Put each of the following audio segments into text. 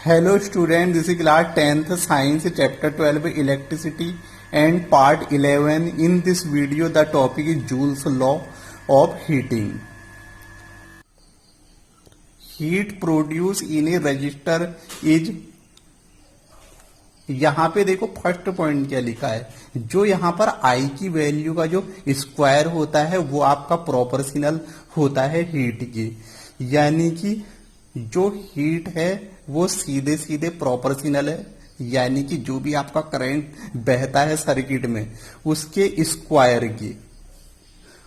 Hello student, this is class 10th Science chapter 12 Electricity and part 11. In this video the topic is Joule's law of heating. Heat produced in a resistor is, यहाँ पे देखो first point क्या लिखा है, जो यहाँ पर I की वैल्यू का जो स्क्वायर होता है वो आपका प्रोपोर्शनल होता है हीट की, यानी कि जो हीट है वो सीधे सीधे प्रोपोर्शनल है, यानी कि जो भी आपका करंट बहता है सर्किट में उसके स्क्वायर की।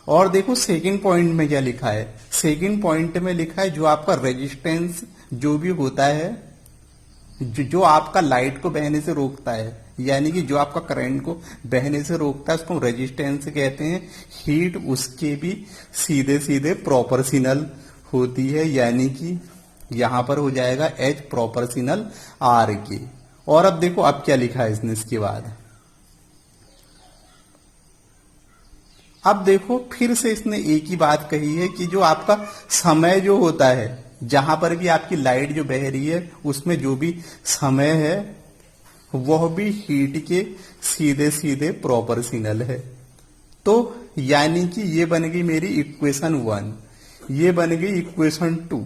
और देखो सेकंड पॉइंट में क्या लिखा है, सेकंड पॉइंट में लिखा है जो आपका रेजिस्टेंस जो भी होता है, जो आपका लाइट को बहने से रोकता है, यानी कि जो आपका करंट को बहने से रोकता है उसको रेजिस्टेंस कहते हैं। हीट उसके भी सीधे सीधे प्रोपोर्शनल होती है, यानी कि यहां पर हो जाएगा H प्रोपोर्शनल R के। और अब देखो अब क्या लिखा है इसने इसके बाद, अब देखो फिर से इसने एक ही बात कही है कि जो आपका समय जो होता है, जहां पर भी आपकी लाइट जो बह रही है उसमें जो भी समय है वह भी हीट के सीधे सीधे प्रोपोर्शनल है। तो यानी कि ये बन गई मेरी इक्वेशन 1, ये बन गई इक्वेशन 2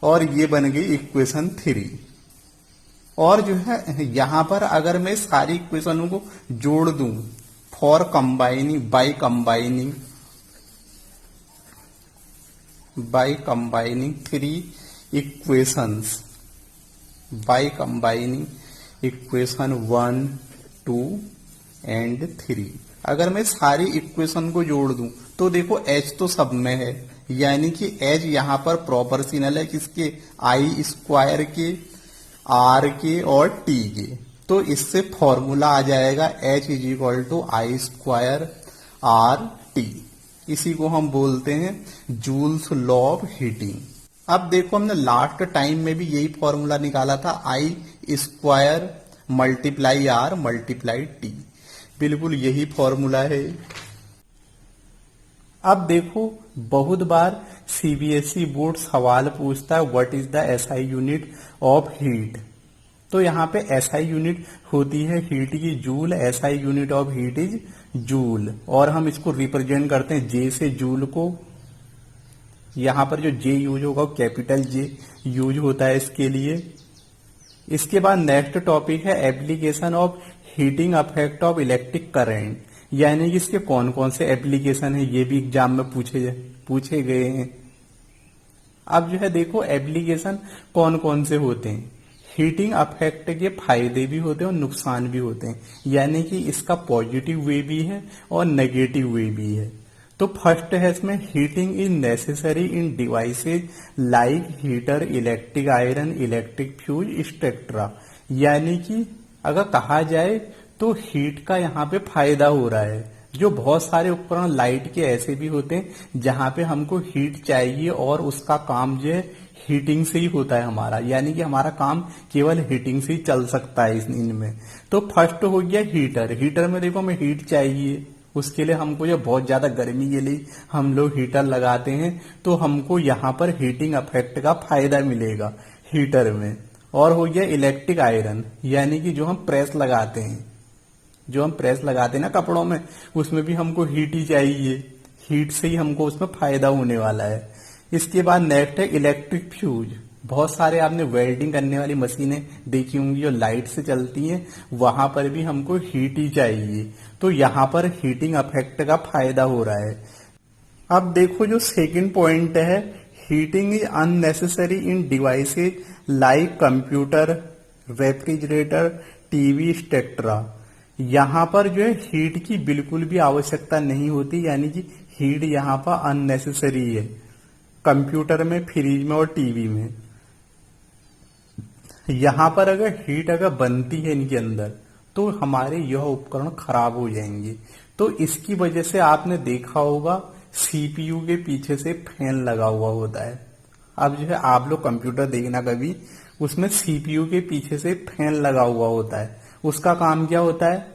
और ये बन गई इक्वेशन 3। और जो है यहां पर अगर मैं सारी इक्वेशनों को जोड़ दूं for combining by combining 3 equations, by combining equation 1, 2 and 3, अगर मैं सारी इक्वेशन को जोड़ दूं तो देखो H तो सब में है, यानी कि H यहां पर प्रोपोर्शनल है किसके, I स्क्वायर के, R के और T के। तो इससे फॉर्मूला आ जाएगा H is equal to I square R T। इसी को हम बोलते हैं जूल्स लॉ ऑफ हीटिंग। अब देखो हमने लास्ट टाइम में भी यही फॉर्मूला निकाला था, I square multiply R multiply T, बिल्कुल यही फॉर्मूला है। अब देखो बहुत बार सीबीएसई बोर्ड सवाल पूछता है what is the SI unit of heat. तो यहाँ पे एसआई यूनिट होती है हीट की joule, SI unit of heat is joule, और हम इसको रिप्रेजेंट करते हैं जे से जूल को। यहाँ पर जो जे यूज होगा कैपिटल जे यूज होता है इसके लिए। इसके बाद नेक्स्ट टॉपिक है application of heating affect of electric current, यानी कि इसके कौन कौन से एप्लीकेशन है ये भी एग्जाम में पूछे गए हैं। अब जो है देखो एप्लीकेशन कौन कौन से होते हैं, हीटिंग अफेक्ट के फायदे भी होते हैं और नुकसान भी होते हैं, यानी कि इसका पॉजिटिव वे भी है और नेगेटिव वे भी है। तो फर्स्ट है इसमें heating is necessary in devices like heater, electric iron, electric fuse etcetera, यानी कि अगर कहा जाए तो हीट का यहाँ पे फायदा हो रहा है। जो बहुत सारे उपकरण लाइट के ऐसे भी होते हैं जहां पे हमको हीट चाहिए और उसका काम जो है हीटिंग से ही होता है हमारा, यानी कि हमारा काम केवल हीटिंग से ही चल सकता है इनमें। तो फर्स्ट हो गया हीटर। हीटर में देखो हमें हीट चाहिए, उसके लिए हमको जो बहुत ज्यादा गर्मी के लिए हम लोग हीटर लगाते हैं, तो हमको यहाँ पर हीटिंग अफेक्ट का फायदा मिलेगा हीटर में। और हो गया इलेक्ट्रिक आयरन, यानी कि जो हम प्रेस लगाते हैं, जो हम प्रेस लगाते हैं ना कपड़ों में, उसमें भी हमको हीट ही चाहिए, हीट से ही हमको उसमें फायदा होने वाला है। इसके बाद नेक्स्ट है इलेक्ट्रिक फ्यूज। बहुत सारे आपने वेल्डिंग करने वाली मशीनें देखी होंगी जो लाइट से चलती हैं, वहां पर भी हमको हीट ही चाहिए, तो यहाँ पर हीटिंग अफेक्ट का फायदा हो रहा है। अब देखो जो सेकंड पॉइंट है, heating is unnecessary in devices like computer, refrigerator, TV etcetera. यहाँ पर जो है हीट की बिल्कुल भी आवश्यकता नहीं होती, यानी कि हीट यहाँ पर अननेसेसरी है कंप्यूटर में, फ्रिज में और टीवी में। यहाँ पर अगर हीट अगर बनती है इनके अंदर तो हमारे यह उपकरण खराब हो जाएंगे। तो इसकी वजह से आपने देखा होगा सीपीयू के पीछे से फैन लगा हुआ होता है। अब जो है आप लोग कंप्यूटर देखना कभी, उसमें सीपीयू के पीछे से फैन लगा हुआ होता है। उसका काम क्या होता है,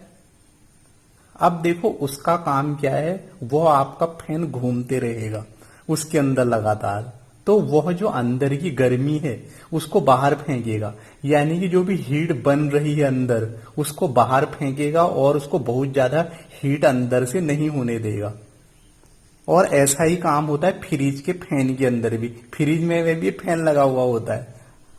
अब देखो उसका काम क्या है, वो आपका फैन घूमते रहेगा उसके अंदर लगातार, तो वह जो अंदर की गर्मी है उसको बाहर फेंकेगा, यानी कि जो भी हीट बन रही है अंदर उसको बाहर फेंकेगा और उसको बहुत ज्यादा हीट अंदर से नहीं होने देगा। और ऐसा ही काम होता है फ्रिज के फैन के अंदर भी। फ्रिज में भी फैन लगा हुआ होता है।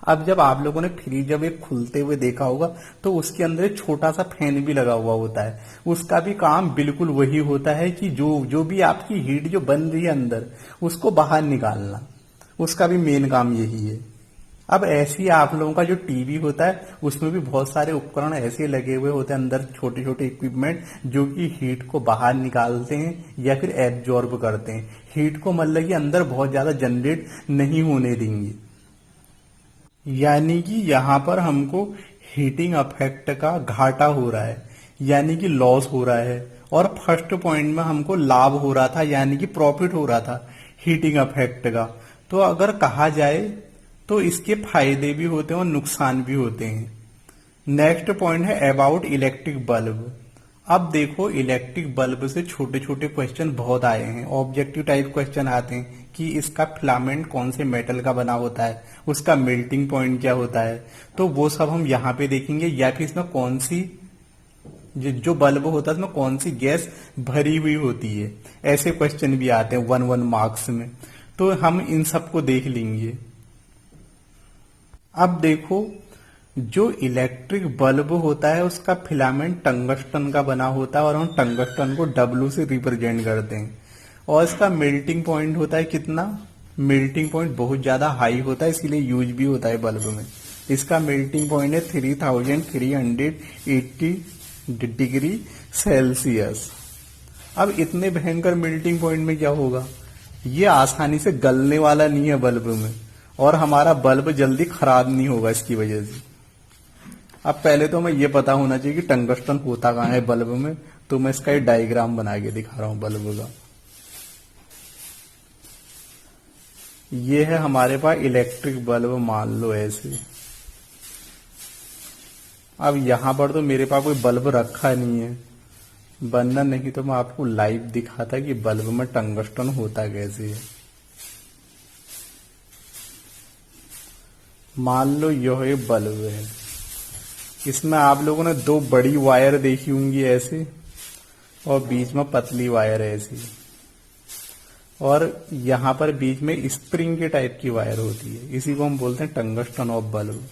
अब जब आप लोगों ने फ्रिज जब एक खुलते हुए देखा होगा तो उसके अंदर एक छोटा सा फैन भी लगा हुआ होता है। उसका भी काम बिल्कुल वही होता है कि जो जो भी आपकी हीट जो बन रही है अंदर उसको बाहर निकालना, उसका भी मेन काम यही है। अब ऐसे ही आप लोगों का जो टीवी होता है उसमें भी बहुत सारे उपकरण ऐसे लगे हुए होते हैं अंदर, छोटे छोटे इक्विपमेंट जो कि हीट को बाहर निकालते हैं या फिर एब्जॉर्ब करते हैं। हीट को मतलब कि अंदर बहुत ज्यादा जनरेट नहीं होने देंगे। यानी कि यहाँ पर हमको हीटिंग इफेक्ट का घाटा हो रहा है, यानी कि लॉस हो रहा है। और फर्स्ट पॉइंट में हमको लाभ हो रहा था, यानी कि प्रॉफिट हो रहा था हीटिंग इफेक्ट का। तो अगर कहा जाए तो इसके फायदे भी होते हैं और नुकसान भी होते हैं। नेक्स्ट पॉइंट है अबाउट इलेक्ट्रिक बल्ब। अब देखो इलेक्ट्रिक बल्ब से छोटे छोटे क्वेश्चन बहुत आए हैं, ऑब्जेक्टिव टाइप क्वेश्चन आते हैं कि इसका फिलामेंट कौन से मेटल का बना होता है, उसका मेल्टिंग पॉइंट क्या होता है। तो वो सब हम यहाँ पे देखेंगे, या फिर इसमें कौन सी जो बल्ब होता है उसमें कौन सी गैस भरी हुई होती है। ऐसे क्वेश्चन भी आते हैं 1 मार्क्स में, तो हम इन सबको देख लेंगे। अब देखो जो इलेक्ट्रिक बल्ब होता है उसका फिलामेंट टंगस्टन का बना होता है और हम टंगस्टन को W से रिप्रेजेंट करते हैं। और इसका मेल्टिंग पॉइंट होता है कितना, मेल्टिंग पॉइंट बहुत ज्यादा हाई होता है, इसीलिए यूज भी होता है बल्ब में। इसका मेल्टिंग पॉइंट है 3380 डिग्री सेल्सियस। अब इतने भयंकर मेल्टिंग पॉइंट में क्या होगा, ये आसानी से गलने वाला नहीं है बल्ब में, और हमारा बल्ब जल्दी खराब नहीं होगा इसकी वजह से। अब पहले तो हमें ये पता होना चाहिए कि टंगस्टन होता कहाँ है बल्ब में, तो मैं इसका एक डायग्राम बना के दिखा रहा हूं बल्ब का। ये है हमारे पास इलेक्ट्रिक बल्ब, मान लो ऐसे। अब यहां पर तो मेरे पास कोई बल्ब रखा नहीं है, वरना नहीं तो मैं आपको लाइव दिखाता कि बल्ब में टंगस्टन होता कैसे है। मान लो यह एक बल्ब है, इसमें आप लोगों ने 2 बड़ी वायर देखी होंगी ऐसे, और बीच में पतली वायर ऐसी, और यहां पर बीच में स्प्रिंग के टाइप की वायर होती है। इसी को हम बोलते हैं टंगस्टन ऑफ बल्ब।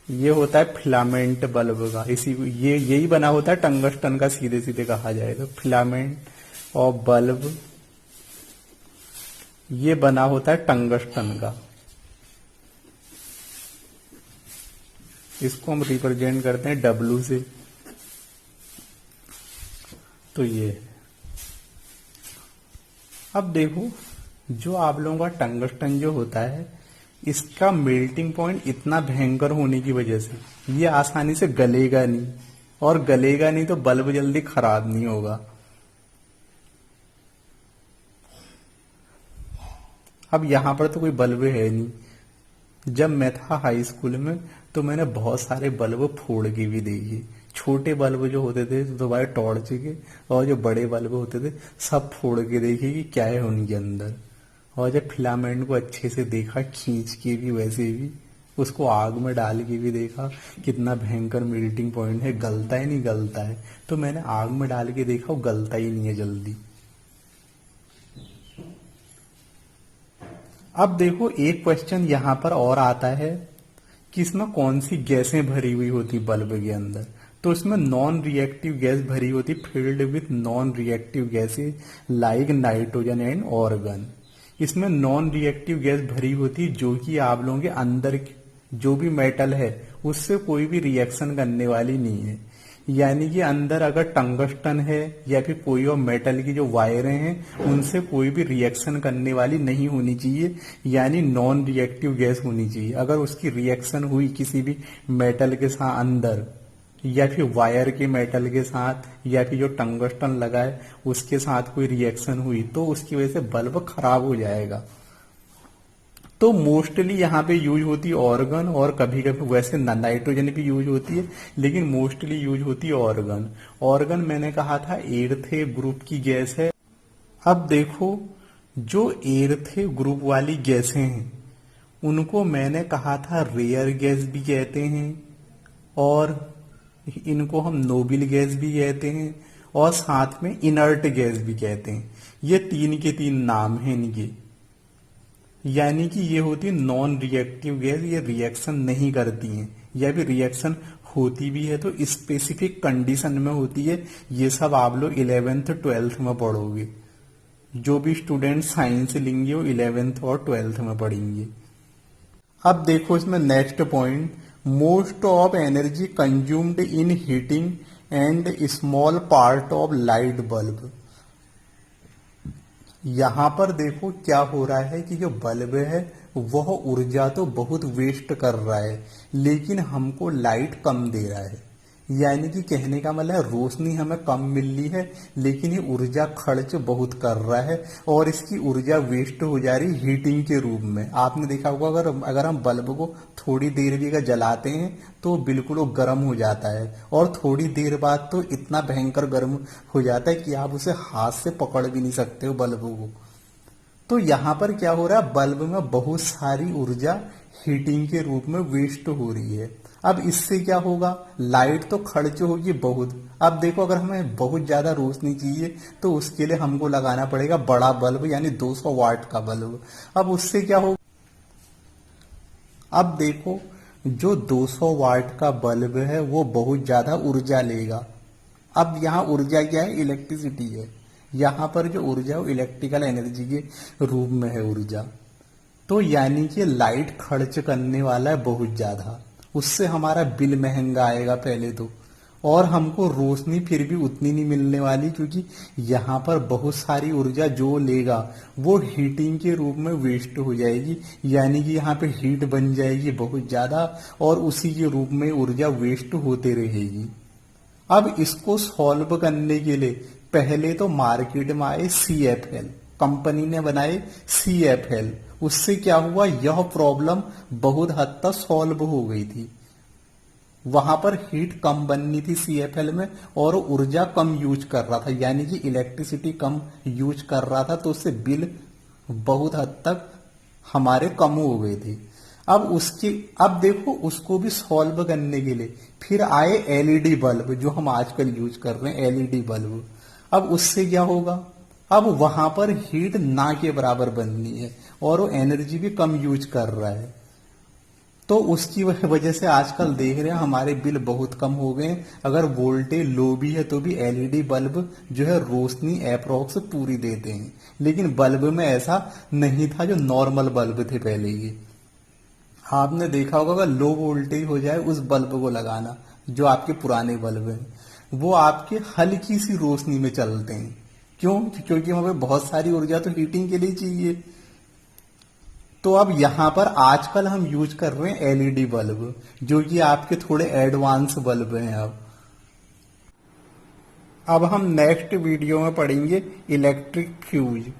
ये होता है फिलामेंट बल्ब का, इसी को यही बना होता है टंगस्टन का, सीधे सीधे कहा जाए तो फिलामेंट ऑफ बल्ब ये बना होता है टंगस्टन का। इसको हम रिप्रेजेंट करते हैं W से। तो ये है। अब देखो जो आप लोगों का टंगस्टन जो होता है इसका मेल्टिंग पॉइंट इतना भयंकर होने की वजह से ये आसानी से गलेगा नहीं, और गलेगा नहीं तो बल्ब जल्दी खराब नहीं होगा। अब यहां पर तो कोई बल्ब है नहीं। जब मैं था हाई स्कूल में तो मैंने बहुत सारे बल्ब फोड़ के भी देखे। छोटे बल्ब जो होते थे तो भाई टॉर्च के, और जो बड़े बल्ब होते थे सब फोड़ के देखे कि क्या है उनके अंदर। और जब फिलामेंट को अच्छे से देखा, खींच के भी, वैसे भी उसको आग में डाल के भी देखा कितना भयंकर मेल्टिंग पॉइंट है, गलता है नहीं गलता है। तो मैंने आग में डाल के देखा वो गलता ही नहीं है जल्दी। अब देखो एक क्वेश्चन यहां पर और आता है कि इसमें कौन सी गैसें भरी हुई होती बल्ब के अंदर। तो इसमें नॉन रिएक्टिव गैस भरी होती, filled with non reactive gases like nitrogen and organ. इसमें नॉन रिएक्टिव गैस भरी होती जो कि आप लोगों के अंदर जो भी मेटल है उससे कोई भी रिएक्शन करने वाली नहीं है। यानी कि अंदर अगर टंगस्टन है या फिर कोई और मेटल की जो वायरें हैं उनसे कोई भी रिएक्शन करने वाली नहीं होनी चाहिए, यानी नॉन रिएक्टिव गैस होनी चाहिए। अगर उसकी रिएक्शन हुई किसी भी मेटल के साथ अंदर, या फिर वायर के मेटल के साथ, या फिर जो टंगस्टन लगा है उसके साथ कोई रिएक्शन हुई तो उसकी वजह से बल्ब खराब हो जाएगा। तो मोस्टली यहाँ पे यूज होती है ऑर्गन, और कभी कभी वैसे नाइट्रोजन भी यूज होती है, लेकिन मोस्टली यूज होती है ऑर्गन। ऑर्गन मैंने कहा था 8th ग्रुप की गैस है। अब देखो जो एर्थ ग्रुप वाली गैसें हैं उनको मैंने कहा था रेयर गैस भी कहते हैं, और इनको हम नोबल गैस भी कहते हैं, और साथ में इनर्ट गैस भी कहते हैं। ये तीन के तीन नाम हैं इनके। यानी कि ये होती है नॉन रिएक्टिव गैस, ये रिएक्शन नहीं करती हैं, या भी रिएक्शन होती भी है तो स्पेसिफिक कंडीशन में होती है। ये सब आप लोग 11th 12th में पढ़ोगे। जो भी स्टूडेंट साइंस लेंगे वो 11th और 12th में पढ़ेंगे। अब देखो इसमें next point, most of energy consumed in heating and small part of light bulb. यहां पर देखो क्या हो रहा है कि जो बल्ब है वह ऊर्जा तो बहुत वेस्ट कर रहा है, लेकिन हमको लाइट कम दे रहा है। यानी कि कहने का मतलब है रोशनी हमें कम मिल रही है, लेकिन ये ऊर्जा खर्च बहुत कर रहा है और इसकी ऊर्जा वेस्ट हो जा रही हीटिंग के रूप में। आपने देखा होगा अगर हम बल्ब को थोड़ी देर भी अगर जलाते हैं तो बिल्कुल वो गर्म हो जाता है, और थोड़ी देर बाद तो इतना भयंकर गर्म हो जाता है कि आप उसे हाथ से पकड़ भी नहीं सकते हो बल्ब को। तो यहाँ पर क्या हो रहा है, बल्ब में बहुत सारी ऊर्जा हीटिंग के रूप में वेस्ट हो रही है। अब इससे क्या होगा, लाइट तो खर्च होगी बहुत। अब देखो अगर हमें बहुत ज्यादा रोशनी चाहिए तो उसके लिए हमको लगाना पड़ेगा बड़ा बल्ब, यानी 200 वाट का बल्ब। अब उससे क्या होगा, अब देखो जो 200 वाट का बल्ब है वो बहुत ज्यादा ऊर्जा लेगा। अब यहाँ ऊर्जा क्या है, इलेक्ट्रिसिटी है। यहाँ पर जो ऊर्जा है वो इलेक्ट्रिकल एनर्जी के रूप में है ऊर्जा। तो यानी कि लाइट खर्च करने वाला है बहुत ज्यादा, उससे हमारा बिल महंगा आएगा पहले तो, और हमको रोशनी फिर भी उतनी नहीं मिलने वाली, क्योंकि यहाँ पर बहुत सारी ऊर्जा जो लेगा वो हीटिंग के रूप में वेस्ट हो जाएगी। यानी कि यहाँ पे हीट बन जाएगी बहुत ज्यादा और उसी के रूप में ऊर्जा वेस्ट होते रहेगी। अब इसको सॉल्व करने के लिए पहले तो मार्केट में आए CFL, कंपनी ने बनाए CFL। उससे क्या हुआ, यह प्रॉब्लम बहुत हद तक सॉल्व हो गई थी। वहां पर हीट कम बननी थी CFL में और ऊर्जा कम यूज कर रहा था, यानी कि इलेक्ट्रिसिटी कम यूज कर रहा था, तो उससे बिल बहुत हद तक हमारे कम हो गए थे। अब देखो उसको भी सॉल्व करने के लिए फिर आए LED बल्ब, जो हम आजकल यूज कर रहे हैं LED बल्ब। अब उससे क्या होगा, अब वहां पर हीट ना के बराबर बननी है और वो एनर्जी भी कम यूज कर रहा है। तो उसकी वजह से आजकल देख रहे हैं हमारे बिल बहुत कम हो गए। अगर वोल्टेज लो भी है तो भी LED बल्ब जो है रोशनी अप्रोक्स पूरी देते हैं, लेकिन बल्ब में ऐसा नहीं था जो नॉर्मल बल्ब थे पहले ये। आपने देखा होगा अगर लो वोल्टेज हो जाए उस बल्ब को लगाना, जो आपके पुराने बल्ब हैं वो आपके हल्की सी रोशनी में चलते हैं। क्यों, क्योंकि हमें बहुत सारी ऊर्जा तो हीटिंग के लिए चाहिए। तो अब यहां पर आजकल हम यूज कर रहे हैं LED बल्ब, जो कि आपके थोड़े एडवांस बल्ब हैं। अब हम नेक्स्ट वीडियो में पढ़ेंगे इलेक्ट्रिक फ्यूज।